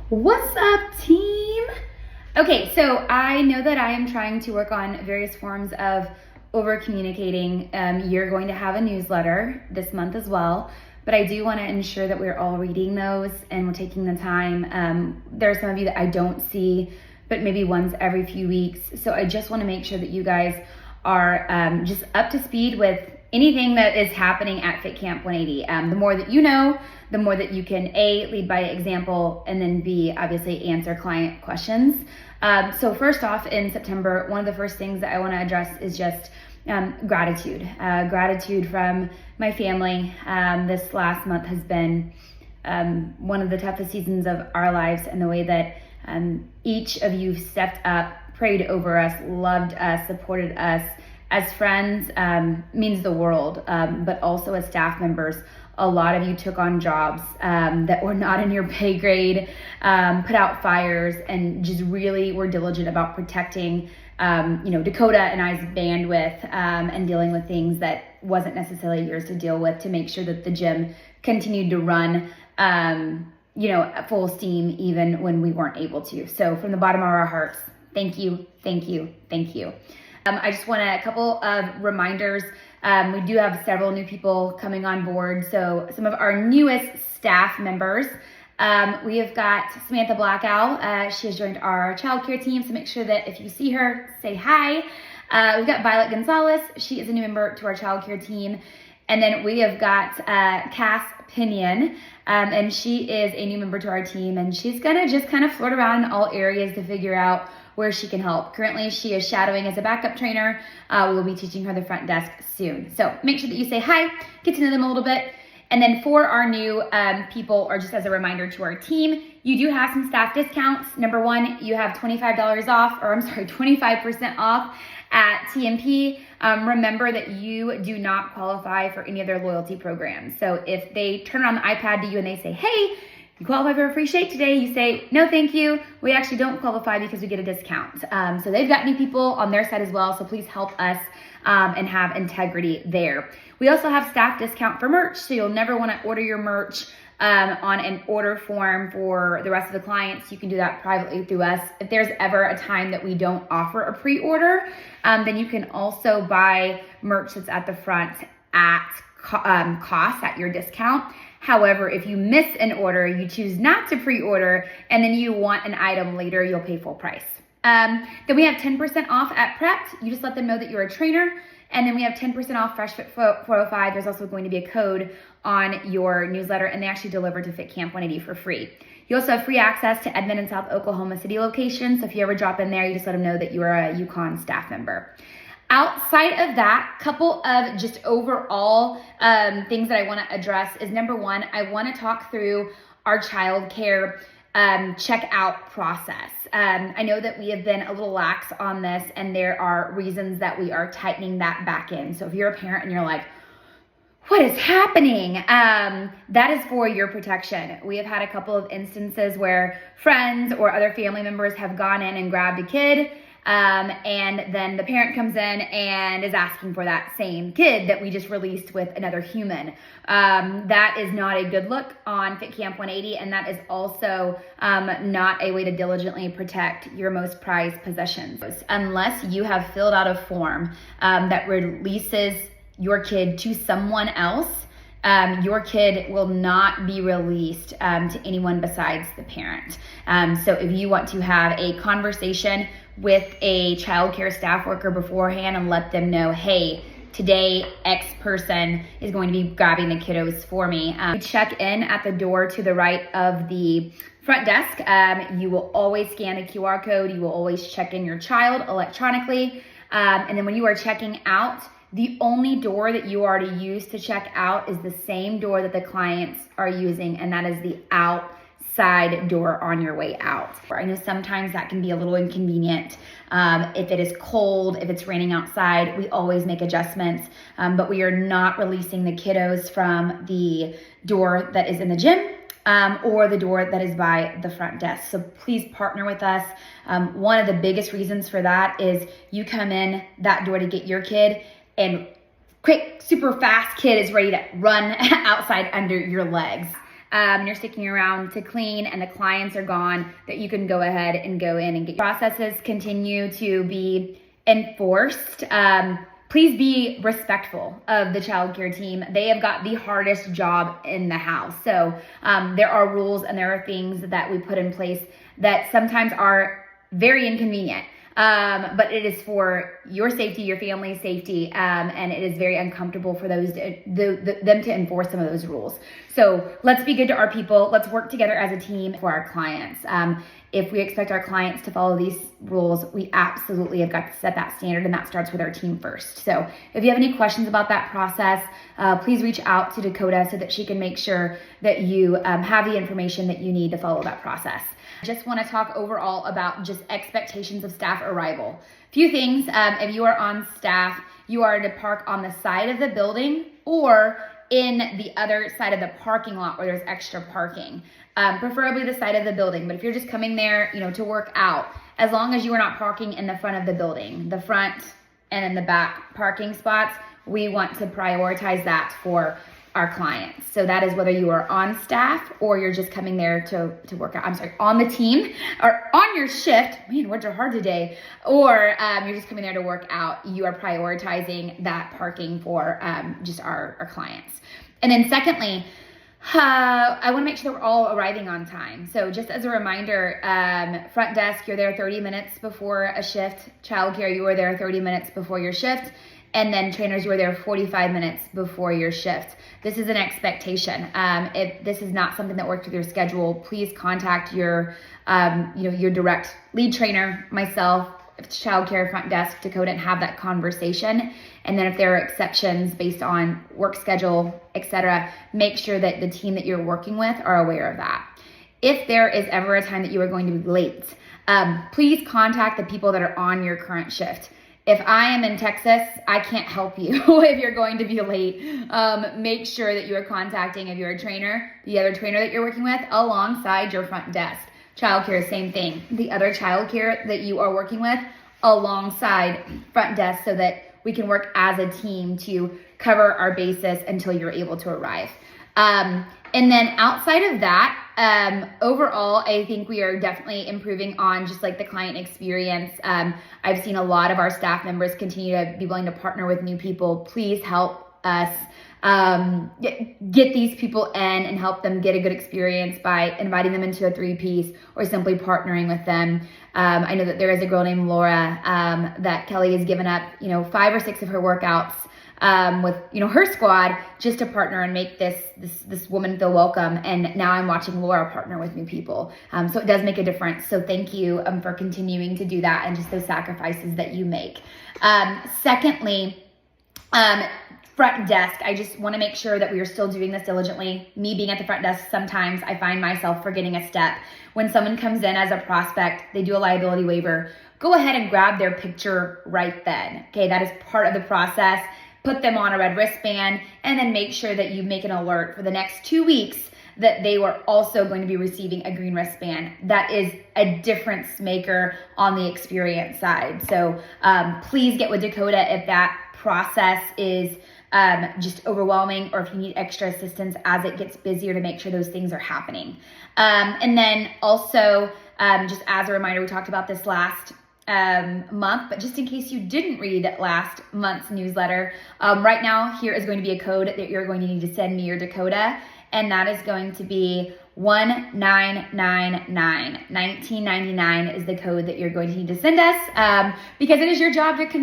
What's up, team? Okay, so I know that I am trying to work on various forms of over communicating. You're going to have a newsletter this month as well, but I do want to ensure that we're all reading those and we're taking the time. There are some of you that I don't see, but maybe once every few weeks. So I just want to make sure that you guys are just up to speed with anything that is happening at Fit Camp 180. The more that you know, the more that you can A, lead by example, and then B, obviously answer client questions. So first off, in September, one of the first things that I want to address is just gratitude. Gratitude from my family. This last month has been one of the toughest seasons of our lives, and the way that each of you stepped up, prayed over us, loved us, supported us as friends means the world, but also as staff members. A lot of you took on jobs that were not in your pay grade, put out fires, and just really were diligent about protecting Dakota and I's bandwidth and dealing with things that wasn't necessarily yours to deal with, to make sure that the gym continued to run at full steam even when we weren't able to. So from the bottom of our hearts, thank you, thank you, thank you. I just want a couple of reminders. We do have several new people coming on board. So some of our newest staff members, we have got Samantha Blackow. She has joined our childcare team. So make sure that if you see her, say hi. We've got Violet Gonzalez. She is a new member to our childcare team. And then we have got Cass Pinion, and she is a new member to our team. And she's gonna just kind of float around in all areas to figure out where she can help. Currently, she is shadowing as a backup trainer. We will be teaching her the front desk soon. So make sure that you say hi, get to know them a little bit. And then for our new people, or just as a reminder to our team, you do have some staff discounts. Number one, you have 25% off at TMP. Remember that you do not qualify for any of their loyalty programs. So if they turn on the iPad to you and they say, hey, you qualify for a free shake today, you say, no, thank you. We actually don't qualify because we get a discount. So they've got new people on their side as well. So please help us and have integrity there. We also have staff discount for merch. So you'll never want to order your merch on an order form for the rest of the clients. You can do that privately through us. If there's ever a time that we don't offer a pre-order, then you can also buy merch that's at the front at cost at your discount. However, if you miss an order, you choose not to pre-order, and then you want an item later, you'll pay full price. Then we have 10% off at Prepped. You just let them know that you're a trainer. And then we have 10% off Fresh Fit 405. There's also going to be a code on your newsletter, and they actually deliver to Fit Camp 180 for free. You also have free access to Edmond and South Oklahoma City locations. So if you ever drop in there, you just let them know that you are a Yukon staff member. Outside of that, couple of just overall things that I want to address is, number one, I want to talk through our childcare checkout process. I know that we have been a little lax on this, and there are reasons that we are tightening that back in. So if you're a parent and you're like, what is happening? That is for your protection. We have had a couple of instances where friends or other family members have gone in and grabbed a kid, and then the parent comes in and is asking for that same kid that we just released with another human. That is not a good look on Fit Camp 180, and that is also not a way to diligently protect your most prized possessions. Unless you have filled out a form that releases your kid to someone else, your kid will not be released to anyone besides the parent. So if you want to have a conversation with a childcare staff worker beforehand and let them know, hey, today X person is going to be grabbing the kiddos for me. Check in at the door to the right of the front desk. You will always scan a QR code. You will always check in your child electronically. And then when you are checking out, the only door that you are to use to check out is the same door that the clients are using, and that is the outside door on your way out. I know sometimes that can be a little inconvenient. If it is cold, if it's raining outside, we always make adjustments, but we are not releasing the kiddos from the door that is in the gym or the door that is by the front desk. So please partner with us. One of the biggest reasons for that is you come in that door to get your kid, and quick, super fast kid is ready to run outside under your legs. you're sticking around to clean and the clients are gone, that you can go ahead and go in and get processes continue to be enforced. Please be respectful of the childcare team. They have got the hardest job in the house. So there are rules and there are things that we put in place that sometimes are very inconvenient. But it is for your safety, your family's safety, and it is very uncomfortable for them to enforce some of those rules. So let's be good to our people. Let's work together as a team for our clients. If we expect our clients to follow these rules, we absolutely have got to set that standard, and that starts with our team first. So if you have any questions about that process, please reach out to Dakota so that she can make sure that you have the information that you need to follow that process. I just want to talk overall about just expectations of staff arrival. Few things, if you are on staff, you are to park on the side of the building or in the other side of the parking lot where there's extra parking. Preferably the side of the building, but if you're just coming there, to work out, as long as you are not parking in the front of the building, the front and in the back parking spots, we want to prioritize that for our clients. So that is whether you are on staff or you're just coming there to work out. I'm sorry, on the team or on your shift. Man, words are hard today. Or you're just coming there to work out. You are prioritizing that parking for just our clients. And then secondly, I want to make sure that we're all arriving on time. So just as a reminder, front desk, you're there 30 minutes before a shift. Childcare, you are there 30 minutes before your shift. And then trainers, you are there 45 minutes before your shift. This is an expectation. If this is not something that works with your schedule, please contact your direct lead trainer, myself, if it's childcare, front desk, Dakota, and have that conversation. And then if there are exceptions based on work schedule, etc., make sure that the team that you're working with are aware of that. If there is ever a time that you are going to be late, please contact the people that are on your current shift. If I am in Texas, I can't help you if you're going to be late. Make sure that you are contacting, if you're a trainer, the other trainer that you're working with alongside your front desk. Childcare, same thing. The other childcare that you are working with alongside front desk so that we can work as a team to cover our bases until you're able to arrive. And then outside of that, overall, I think we are definitely improving on just like the client experience. I've seen a lot of our staff members continue to be willing to partner with new people. Please help us get these people in and help them get a good experience by inviting them into a 3-piece or simply partnering with them. I know that there is a girl named Laura that Kelly has given up, 5 or 6 of her workouts with her squad just to partner and make this woman feel welcome. And now I'm watching Laura partner with new people. So it does make a difference. So thank you for continuing to do that and just those sacrifices that you make. Secondly, front desk, I just want to make sure that we are still doing this diligently. Me being at the front desk, sometimes I find myself forgetting a step. When someone comes in as a prospect, they do a liability waiver, go ahead and grab their picture right then. Okay, that is part of the process. Put them on a red wristband and then make sure that you make an alert for the next 2 weeks that they were also going to be receiving a green wristband. That is a difference maker on the experience side. So please get with Dakota if that process is just overwhelming or if you need extra assistance as it gets busier to make sure those things are happening. And then also, just as a reminder, we talked about this last month, but just in case you didn't read last month's newsletter, right now here is going to be a code that you're going to need to send me or Dakota, and that is going to be 1999. 1999 is the code that you're going to need to send us because it is your job to check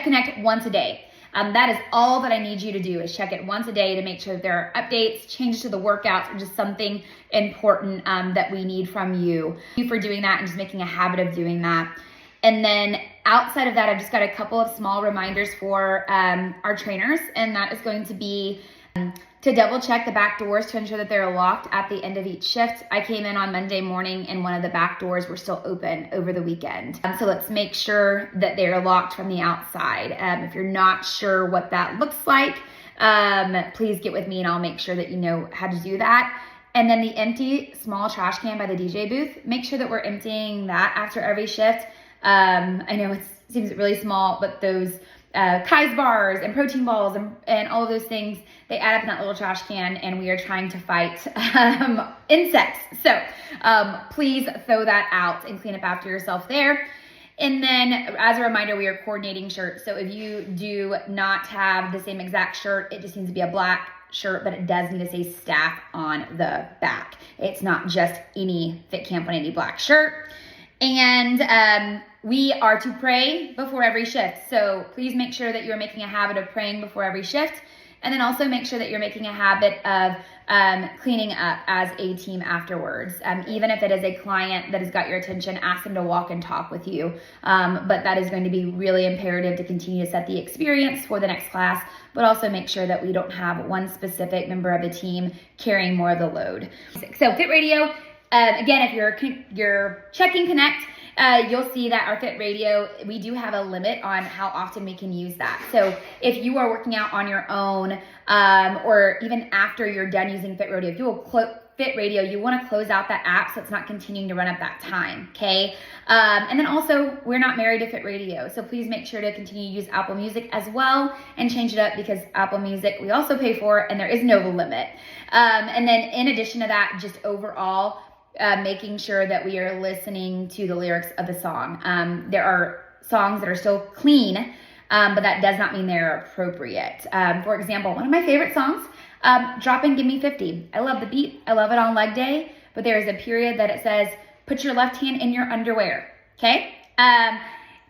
Connect once a day. That is all that I need you to do is check it once a day to make sure that there are updates, changes to the workouts, or just something important that we need from you. Thank you for doing that and just making a habit of doing that. And then outside of that, I've just got a couple of small reminders for our trainers, and that is going to be to double check the back doors to ensure that they're locked at the end of each shift. I came in on Monday morning and one of the back doors were still open over the weekend. So let's make sure that they're locked from the outside. If you're not sure what that looks like, please get with me and I'll make sure that you know how to do that. And then the empty small trash can by the DJ booth, make sure that we're emptying that after every shift. I know it seems really small, but those Kai's bars and protein balls and all of those things, they add up in that little trash can, and we are trying to fight insects. So please throw that out and clean up after yourself there. And then as a reminder, we are coordinating shirts. So if you do not have the same exact shirt, it just needs to be a black shirt, but it does need to say staff on the back. It's not just any Fit Camp 180 black shirt. And we are to pray before every shift. So please make sure that you're making a habit of praying before every shift. And then also make sure that you're making a habit of cleaning up as a team afterwards. Even if it is a client that has got your attention, ask them to walk and talk with you. But that is going to be really imperative to continue to set the experience for the next class, but also make sure that we don't have one specific member of the team carrying more of the load. So Fit Radio, again, if you're checking Connect, you'll see that our Fit Radio, we do have a limit on how often we can use that. So if you are working out on your own, or even after you're done using Fit Radio, if you will Fit Radio, you want to close out that app so it's not continuing to run up that time, okay? And then also, we're not married to Fit Radio, so please make sure to continue to use Apple Music as well and change it up, because Apple Music we also pay for, and there is no limit. And then in addition to that, just overall, making sure that we are listening to the lyrics of the song. There are songs that are still clean, but that does not mean they're appropriate. For example, one of my favorite songs, Drop and Give Me 50. I love the beat. I love it on leg day, but there is a period that it says, put your left hand in your underwear, okay?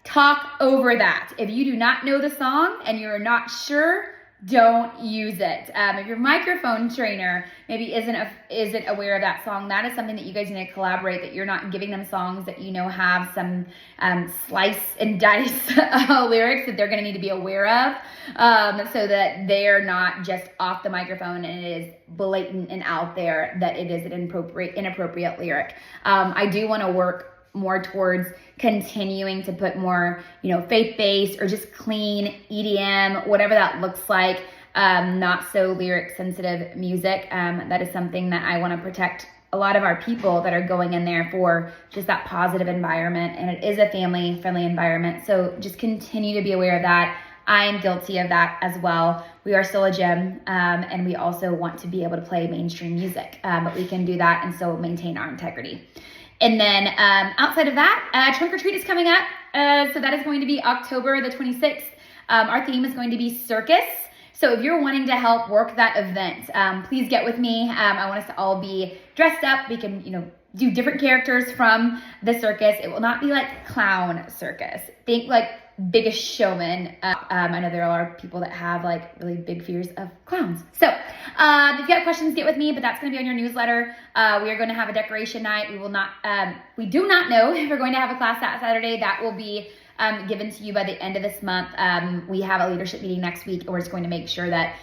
Talk over that. If you do not know the song and you're not sure, don't use it. If your microphone trainer maybe isn't aware of that song, that is something that you guys need to collaborate, that you're not giving them songs that you know have some slice and dice lyrics that they're going to need to be aware of, so that they're not just off the microphone and it is blatant and out there that it is an inappropriate lyric. I do want to work more towards continuing to put more, faith-based or just clean EDM, whatever that looks like, not so lyric sensitive music. That is something that I want to protect a lot of our people that are going in there for just that positive environment. And it is a family-friendly environment. So just continue to be aware of that. I am guilty of that as well. We are still a gym, and we also want to be able to play mainstream music, but we can do that and still maintain our integrity. And then outside of that, Trunk or Treat is coming up. So that is going to be October the 26th. Our theme is going to be circus. So if you're wanting to help work that event, please get with me. I want us to all be dressed up. We can, do different characters from the circus. It will not be like clown circus. Think like Biggest Showman. I know there are a lot of people that have like really big fears of clowns. So if you have questions, get with me, but that's going to be on your newsletter. We are going to have a decoration night. We do not know if we're going to have a class that Saturday. That will be given to you by the end of this month. We have a leadership meeting next week, and we're just going to make sure that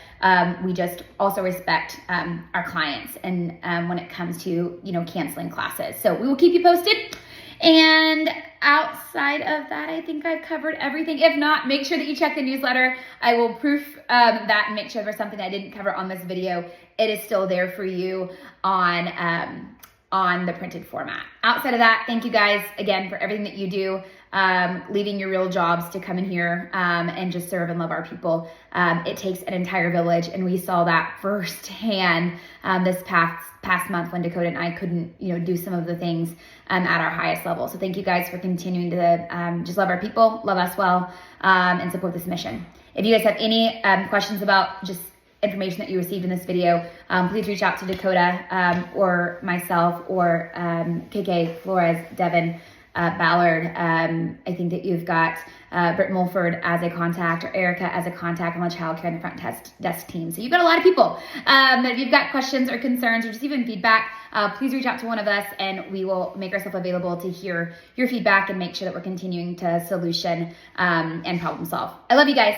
we just also respect our clients and when it comes to, canceling classes. So we will keep you posted. And outside of that, I think I've covered everything. If not, make sure that you check the newsletter. I will proof that and make sure there's something I didn't cover on this video. It is still there for you on the printed format. Outside of that, thank you guys again for everything that you do, leaving your real jobs to come in here and just serve and love our people. It takes an entire village, and we saw that firsthand this past month when Dakota and I couldn't, do some of the things at our highest level. So thank you guys for continuing to just love our people, love us well, and support this mission. If you guys have any questions about just information that you received in this video, please reach out to Dakota or myself or KK, Flores, Devin, Ballard. I think that you've got Britt Mulford as a contact, or Erica as a contact on the childcare and the front desk team. So you've got a lot of people. If you've got questions or concerns or just even feedback, please reach out to one of us, and we will make ourselves available to hear your feedback and make sure that we're continuing to solution and problem solve. I love you guys.